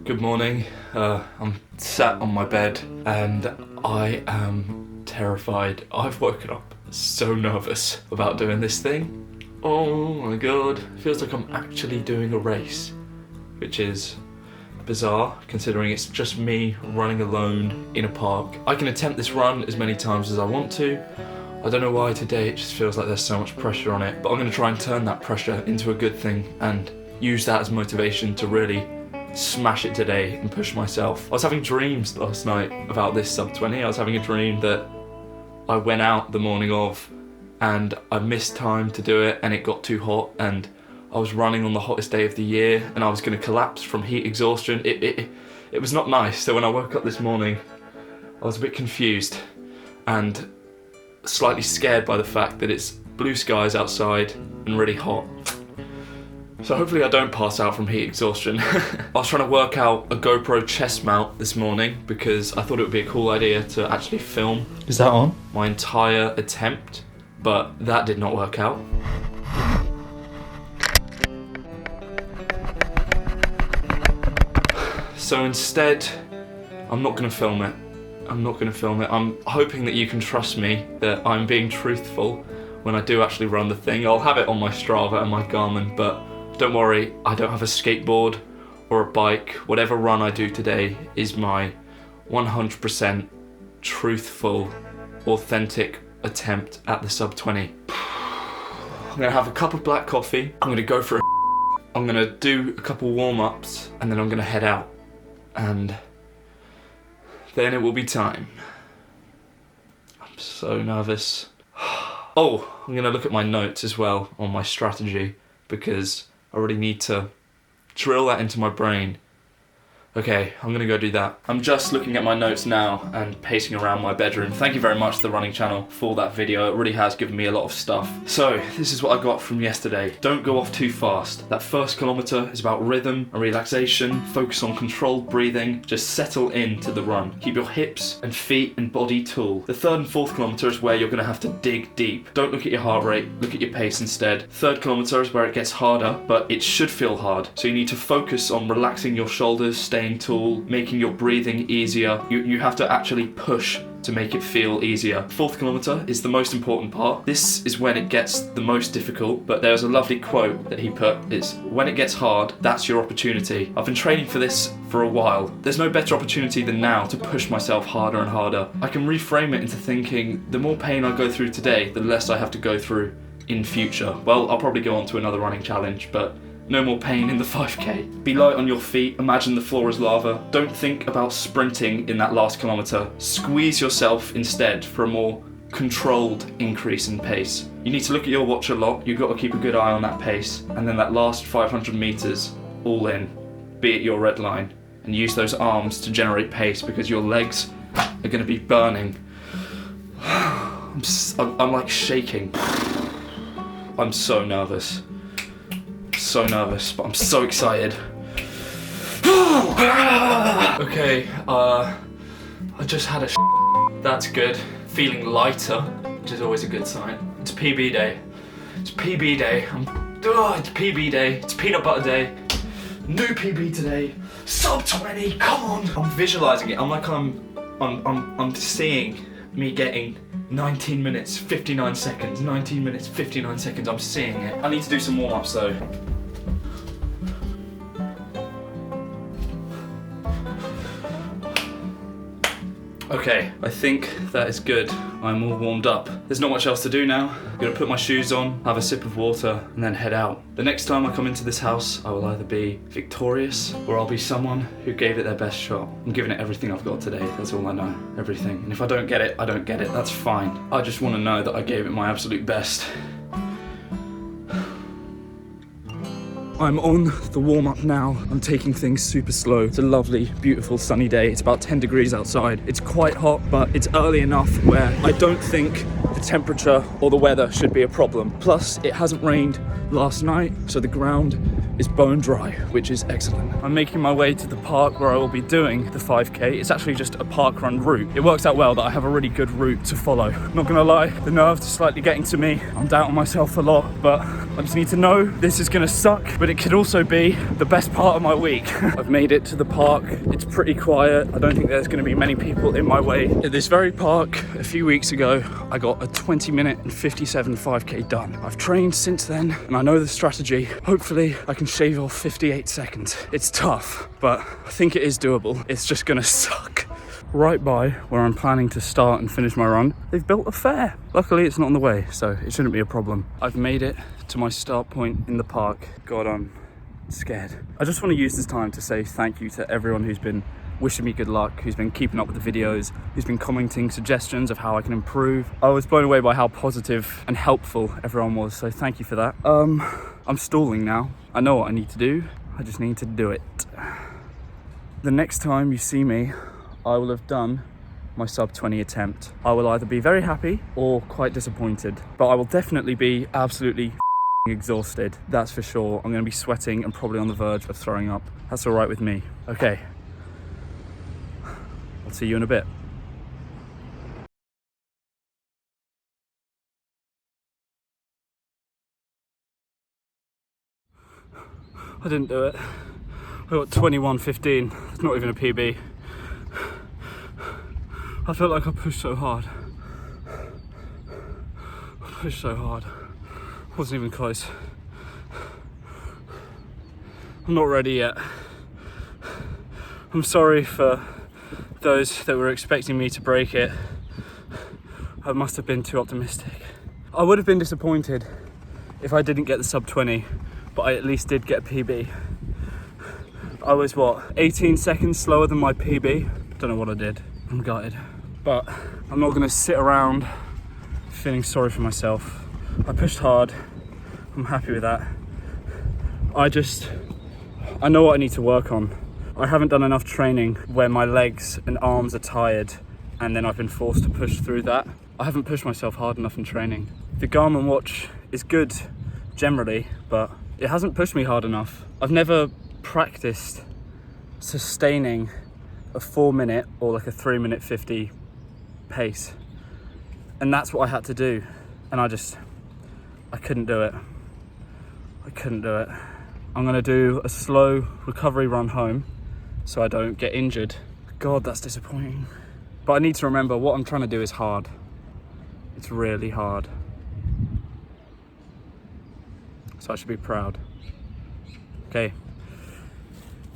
Good morning. I'm sat on my bed and I am terrified. I've woken up so nervous about doing this thing. Oh my god. Feels like I'm actually doing a race, which is bizarre considering it's just me running alone in a park. I can attempt this run as many times as I want to. I don't know why today it just feels like there's so much pressure on it, but I'm going to try and turn that pressure into a good thing and use that as motivation to really smash it today and push myself. I was having dreams last night about this sub-20. I was having a dream that I went out the morning of and I missed time to do it and it got too hot and I was running on the hottest day of the year and I was going to collapse from heat exhaustion. It was not nice. So when I woke up this morning, I was a bit confused and slightly scared by the fact that it's blue skies outside and really hot. So hopefully I don't pass out from heat exhaustion. I was trying to work out a GoPro chest mount this morning because I thought it would be a cool idea to actually film. Is that on? My entire attempt, but that did not work out. So instead, I'm not gonna film it. I'm hoping that you can trust me, that I'm being truthful when I do actually run the thing. I'll have it on my Strava and my Garmin, but don't worry, I don't have a skateboard or a bike. Whatever run I do today is my 100% truthful, authentic attempt at the sub-20. I'm gonna have a cup of black coffee, I'm gonna go for I'm gonna do a couple warm-ups, and then I'm gonna head out. And then it will be time. I'm so nervous. Oh, I'm gonna look at my notes as well on my strategy because I really need to drill that into my brain. Okay, I'm gonna go do that. I'm just looking at my notes now and pacing around my bedroom. Thank you very much to the running channel for that video. It really has given me a lot of stuff. So, this is what I got from yesterday. Don't go off too fast. That first kilometer is about rhythm and relaxation. Focus on controlled breathing. Just settle into the run. Keep your hips and feet and body tall. The third and fourth kilometer is where you're gonna have to dig deep. Don't look at your heart rate, look at your pace instead. Third kilometer is where it gets harder, but it should feel hard. So you need to focus on relaxing your shoulders, staying tall, making your breathing easier. You have to actually push to make it feel easier. Fourth kilometer is the most important part. This is when it gets the most difficult, but there's a lovely quote that he put. It's, when it gets hard, that's your opportunity. I've been training for this for a while. There's no better opportunity than now to push myself harder and harder. I can reframe it into thinking, the more pain I go through today, the less I have to go through in future. Well, I'll probably go on to another running challenge, but no more pain in the 5K. Be light on your feet, imagine the floor is lava. Don't think about sprinting in that last kilometer. Squeeze yourself instead for a more controlled increase in pace. You need to look at your watch a lot, you've got to keep a good eye on that pace, and then that last 500 meters, all in, be at your red line, and use those arms to generate pace because your legs are gonna be burning. I'm like shaking. I'm so nervous. So nervous, but I'm so excited. Okay, I just had a That's good. Feeling lighter, which is always a good sign. It's PB day. It's PB day. It's PB day. It's peanut butter day. New PB today. Sub-20, come on! I'm visualizing it. I'm seeing me getting 19 minutes, 59 seconds, 19 minutes, 59 seconds, I'm seeing it. I need to do some warm-ups though. Okay, I think that is good. I'm all warmed up. There's not much else to do now. I'm gonna put my shoes on, have a sip of water, and then head out. The next time I come into this house, I will either be victorious or I'll be someone who gave it their best shot. I'm giving it everything I've got today. That's all I know. Everything. And if I don't get it, I don't get it. That's fine. I just want to know that I gave it my absolute best. I'm on the warm-up now. I'm taking things super slow. It's a lovely, beautiful sunny day. It's about 10 degrees outside. It's quite hot, but it's early enough where I don't think the temperature or the weather should be a problem. Plus, it hasn't rained last night, so the ground is bone dry, which is excellent. I'm making my way to the park where I will be doing the 5K. It's actually just a park run route. It works out well that I have a really good route to follow. Not gonna lie, the nerves are slightly getting to me. I'm doubting myself a lot, but I just need to know this is gonna suck, but it could also be the best part of my week. I've made it to the park. It's pretty quiet. I don't think there's gonna be many people in my way. At this very park, a few weeks ago, I got a 20-minute and 57 5K done. I've trained since then, and I know the strategy. Hopefully, I can shave off 58 seconds. It's tough, but I think it is doable. It's just gonna suck. Right by where I'm planning to start and finish my run, they've built a fair. Luckily, it's not on the way, so it shouldn't be a problem. I've made it to my start point in the park. God, I'm scared. I just want to use this time to say thank you to everyone who's been wishing me good luck, who's been keeping up with the videos, who's been commenting suggestions of how I can improve. I was blown away by how positive and helpful everyone was, so thank you for that. I'm stalling now. I know what I need to do. I just need to do it. The next time you see me, I will have done my sub-20 attempt. I will either be very happy or quite disappointed, but I will definitely be absolutely exhausted. That's for sure. I'm gonna be sweating and probably on the verge of throwing up. That's all right with me. Okay. I'll see you in a bit. I didn't do it. I got 21:15. It's not even a PB. I felt like I pushed so hard. I pushed so hard. Wasn't even close. I'm not ready yet. I'm sorry for those that were expecting me to break it. I must have been too optimistic. I would have been disappointed if I didn't get the sub-20, but I at least did get a PB. I was, 18 seconds slower than my PB? Don't know what I did. I'm gutted. But I'm not gonna sit around feeling sorry for myself. I pushed hard. I'm happy with that. I know what I need to work on. I haven't done enough training where my legs and arms are tired, and then I've been forced to push through that. I haven't pushed myself hard enough in training. The Garmin watch is good generally, but it hasn't pushed me hard enough. I've never practiced sustaining a 4-minute or like a 3-minute 50 pace, and that's what I had to do, and I couldn't do it. I couldn't do it. I'm gonna do a slow recovery run home so I don't get injured. God, that's disappointing. But I need to remember what I'm trying to do is hard. It's really hard. So I should be proud. Okay,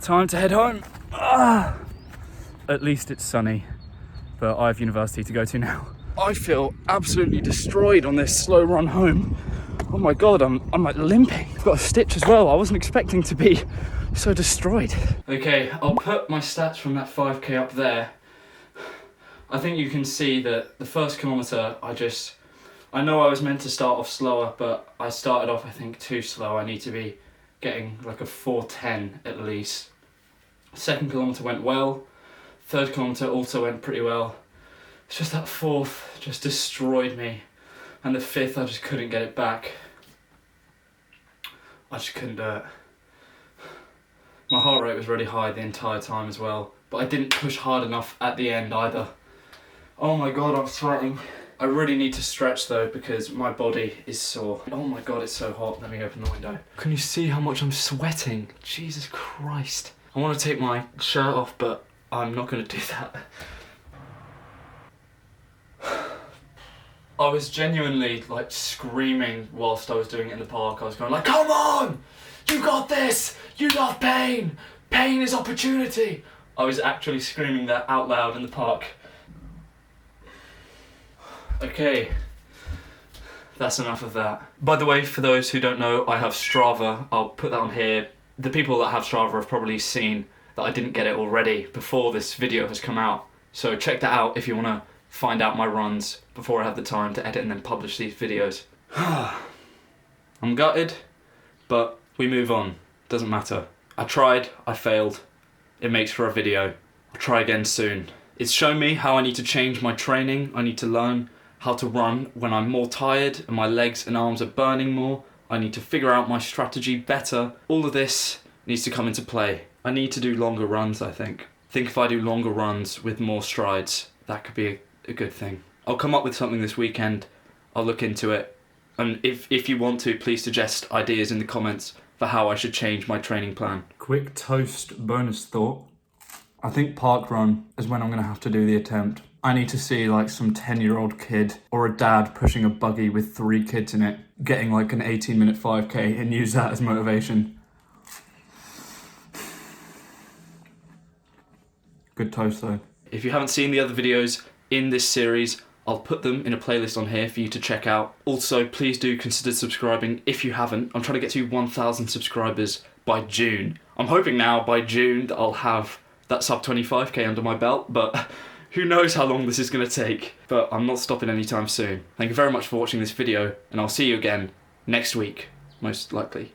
time to head home. At least it's sunny, but I have university to go to now. I feel absolutely destroyed on this slow run home. Oh my God, I'm like limping. I've got a stitch as well. I wasn't expecting to be so destroyed. Okay, I'll put my stats from that 5K up there. I think you can see that the first kilometre, I know I was meant to start off slower, but I started off, I think, too slow. I need to be getting like a 4:10 at least. Second kilometre went well. Third kilometre also went pretty well. It's just that fourth just destroyed me. And the fifth, I just couldn't get it back. I just couldn't do it. My heart rate was really high the entire time as well, but I didn't push hard enough at the end either. Oh my God, I'm sweating. I really need to stretch though, because my body is sore. Oh my God, it's so hot. Let me open the window. Can you see how much I'm sweating? Jesus Christ. I want to take my shirt off, but I'm not going to do that. I was genuinely like screaming whilst I was doing it in the park. I was going like, come on! You got this! You love pain! Pain is opportunity! I was actually screaming that out loud in the park. Okay, that's enough of that. By the way, for those who don't know, I have Strava. I'll put that on here. The people that have Strava have probably seen that I didn't get it already before this video has come out. So check that out if you want to find out my runs before I have the time to edit and then publish these videos. I'm gutted, but we move on. Doesn't matter. I tried, I failed. It makes for a video. I'll try again soon. It's shown me how I need to change my training. I need to learn how to run when I'm more tired and my legs and arms are burning more. I need to figure out my strategy better. All of this needs to come into play. I need to do longer runs, I think. I think if I do longer runs with more strides, that could be a good thing. I'll come up with something this weekend. I'll look into it. And if you want to, please suggest ideas in the comments for how I should change my training plan. Quick toast bonus thought. I think park run is when I'm going to have to do the attempt. I need to see like some 10-year-old kid or a dad pushing a buggy with 3 kids in it, getting like an 18-minute 5k and use that as motivation. Good toast though. If you haven't seen the other videos in this series, I'll put them in a playlist on here for you to check out. Also, please do consider subscribing if you haven't. I'm trying to get to 1,000 subscribers by June. I'm hoping now by June that I'll have that sub-25k under my belt, but who knows how long this is going to take. But I'm not stopping anytime soon. Thank you very much for watching this video, and I'll see you again next week, most likely.